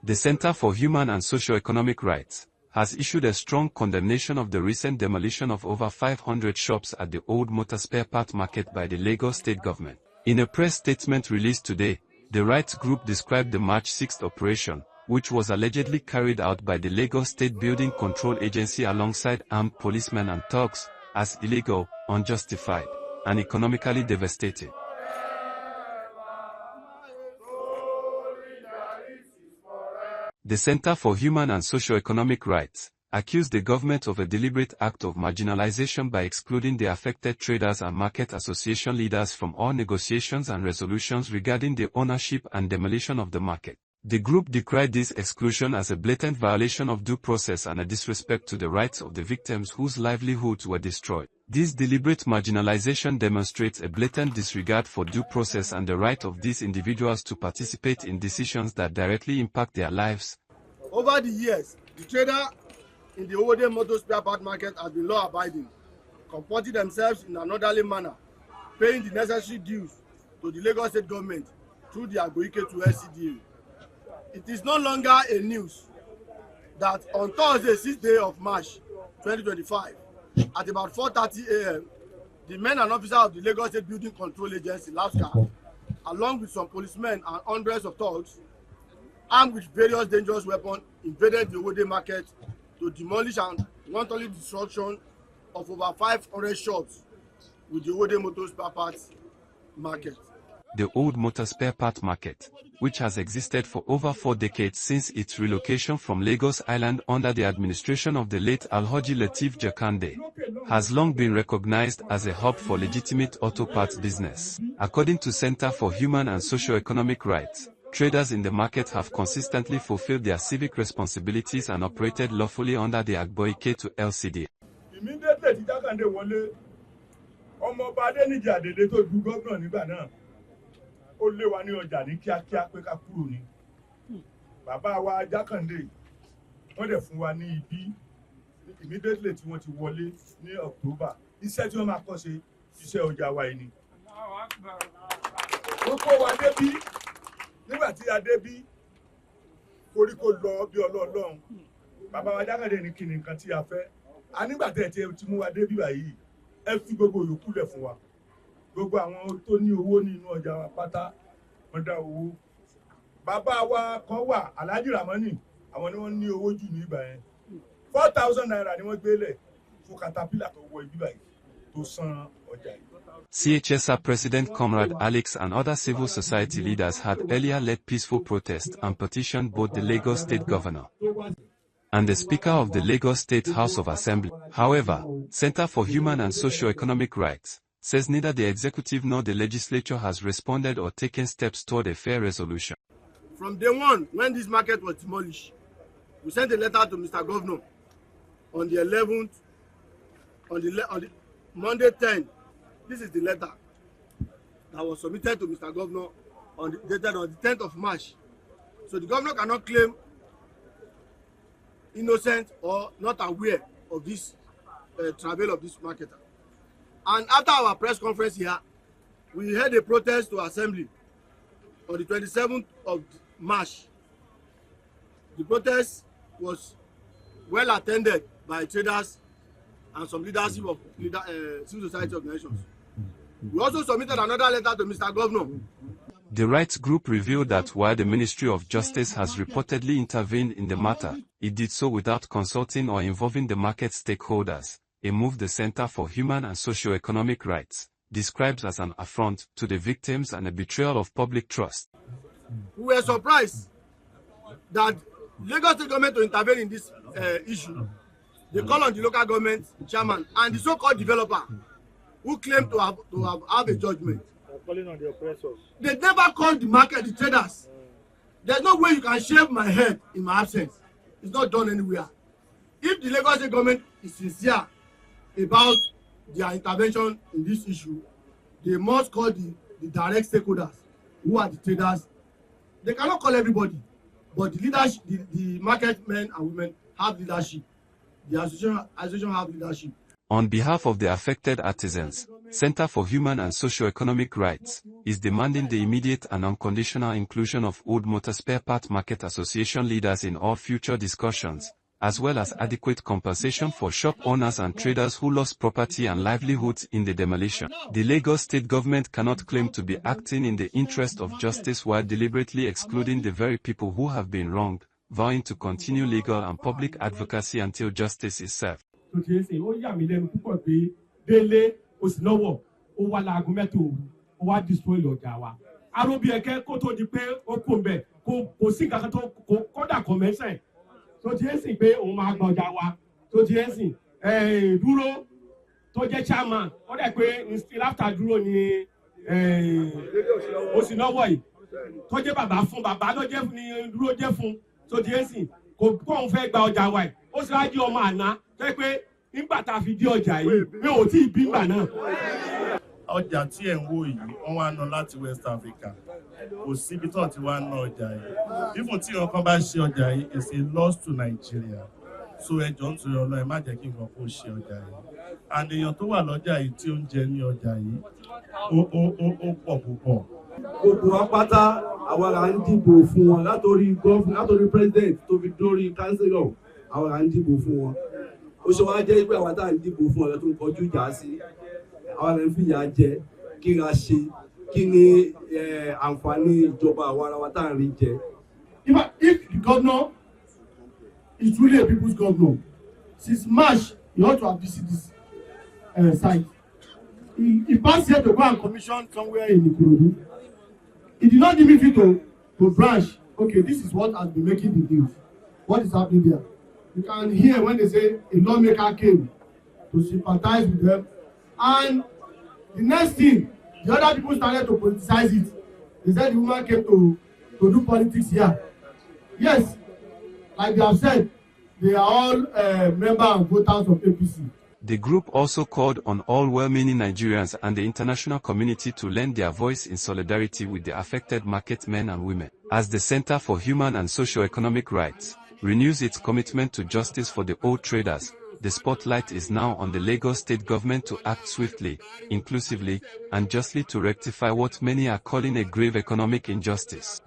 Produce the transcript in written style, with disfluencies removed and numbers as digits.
The Center for Human and Socio-Economic Rights has issued a strong condemnation of the recent demolition of over 500 shops at the Old Motor Spare Part Market by the Lagos State Government. In a press statement released today, the rights group described the March 6th operation, which was allegedly carried out by the Lagos State Building Control Agency alongside armed policemen and thugs, as illegal, unjustified, and economically devastating. The Center for Human and Socio-Economic Rights accused the government of a deliberate act of marginalization by excluding the affected traders and market association leaders from all negotiations and resolutions regarding the ownership and demolition of the market. The group decried this exclusion as a blatant violation of due process and a disrespect to the rights of the victims whose livelihoods were destroyed. This deliberate marginalization demonstrates a blatant disregard for due process and the right of these individuals to participate in decisions that directly impact their lives. Over the years, the trader in the Owode motor spare part market has been law-abiding, comporting themselves in an orderly manner, paying the necessary dues to the Lagos State government through the Owode to LCDA. It is no longer a news that on Thursday, 6th day of March 2025, at about 4:30 a.m., the men and officers of the Lagos State Building Control Agency, LASCA, along with some policemen and hundreds of thugs, armed with various dangerous weapons, invaded the Owode market to demolish and wantonly destruction of over 500 shops with the Owode motor spare parts market. The Old Motor Spare Part Market, which has existed for over 4 decades since its relocation from Lagos Island under the administration of the late Alhaji Lateef Jakande, has long been recognized as a hub for legitimate auto parts business. According to Center for Human and Socio-Economic Rights, traders in the market have consistently fulfilled their civic responsibilities and operated lawfully under the Owode to LCDA. Immediately, Jakande wọlé, ọmọ ọba Adéníjì Àdèdè tó du gómìnà nígbà náà. Ó lé wa ní ọjà ní kíákíá pé ká kúrò ní. Bàbá wa Jakande wọ́n dẹ̀ fún wa ní ibi immediately tí wọ́n ti wọlé ní October. Iṣẹ́ tí wọ́n máa kọ́ ṣe iṣẹ́ ọjà wa yìí ni. Wọ́n kó wa débí nígbà tí a débí koríko lọ bí ọlọ́ọ̀lọ́run. Bàbá wa Jakande ní kí ni nǹkan tí a fẹ́. A nígbà tẹ̀ tí mú wa débí báyìí ẹ fi gbogbo yòókù lẹ̀ fún wa. Gbogbo àwọn tó ní owó nínú ọjà wa pátá wọ́n dá owó. Bàbá wa kan wà Alhaji Ramani, àwọn ni wọ́n ní owó jù ní ìgbà yẹn. 4,000 naira ni wọ́n gbélé fún caterpillar tó wọ ibi báyìí tó san ọjà yìí. CHSA President Comrade Alex and other civil society leaders had earlier led peaceful protests and petitioned both the Lagos State Governor and the Speaker of the Lagos State House of Assembly. However, Center for Human and Socio-Economic Rights says neither the executive nor the legislature has responded or taken steps toward a fair resolution. From day one, when this market was demolished, we sent a letter to Mr. Governor on the 11th, on the Monday 10th. This is the letter that was submitted to Mr. Governor dated on the 10th of March. So the governor cannot claim innocent or not aware of this travail of this marketer. And after our press conference here, we held a protest to assembly on the 27th of March. The protest was well attended by traders and some leadership of civil society organizations. We also submitted another letter to Mr. Governor. The rights group revealed that while the Ministry of Justice has reportedly intervened in the matter, it did so without consulting or involving the market stakeholders, a move the Center for Human and Socio-Economic Rights describes as an affront to the victims and a betrayal of public trust. We were surprised that Lagos State government to intervene in this issue. They call on the local government chairman and the so-called developer who claim to have a judgment. They're calling on the oppressors. They never called the market, the traders. There's no way you can shave my head in my absence. It's not done anywhere. If the Lagos State government is sincere about their intervention in this issue, they must call the direct stakeholders, who are the traders. They cannot call everybody, but the leadership, the market men and women have leadership. The association have leadership. On behalf of the affected artisans, Center for Human and Socio-Economic Rights is demanding the immediate and unconditional inclusion of Owode Motor Spare Part Market Association leaders in all future discussions, as well as adequate compensation for shop owners and traders who lost property and livelihoods in the demolition. The Lagos state government cannot claim to be acting in the interest of justice while deliberately excluding the very people who have been wronged, vowing to continue legal and public advocacy until justice is served. tó ti ń sìn pé òun máa gba ọjà wa tó ti ń sìn dúró tó jẹ́ chairman ó dẹ̀ pé láfta dúró ni òsínlọ́wọ́ yìí tó jẹ́ bàbá fún bàbá ló jẹ́ ni dúró jẹ́ fún tó ti ń sìn kò kóun fẹ́ gba ọjà wa yìí ó sì wá jí ọmọ àná tó yẹ pé nígbà tá a fi dé ọjà yìí mi ò tí ì bí gbà náà. ọjà tí ẹ̀ ń wò yìí wọ́n wá ná láti West Africa kò síbi tó ti wá ná ọjà yìí even tí nǹkan bá ṣe ọjà yìí it's a loss to Nigeria so ẹjọ́ ń torí ọlọ́ ẹ má jẹ́ kí nǹkan kó ṣe ọjà yìí and èèyàn tó wà lọ́jà yìí tí ó ń jẹ ní ọjà yìí ó pọ̀ púpọ̀. gbogbo apáta àwa là ń dìbò fún wọn látòrí president tó fi dórí councillor àwa là ń dìbò fún wọn ó ṣe wá jẹ́ pé àwa tá à ń dìbò fún ọ̀rẹ́ tó ń kọjú ìjà sí àwa là ń fìyà jẹ kí ra ṣe kí ni àǹfààní ìjọba àwa ara wa tá à ń rí jẹ. If the governor is truly a people's governor, since March he ought to have visited this site. He passed here to go and commission somewhere in Ikorodu. He did not even fit to branch. Okay, this is what has been making the news. What is happening there? You can hear when they say a lawmaker came to sympathize with them, and the next thing, the other people started to politicize it. They said the woman came to do politics here. Yes, like they have said, they are all members and voters of APC. The group also called on all well-meaning Nigerians and the international community to lend their voice in solidarity with the affected market men and women. As the Center for Human and Socio-Economic Rights renews its commitment to justice for the old traders, the spotlight is now on the Lagos state government to act swiftly, inclusively, and justly to rectify what many are calling a grave economic injustice.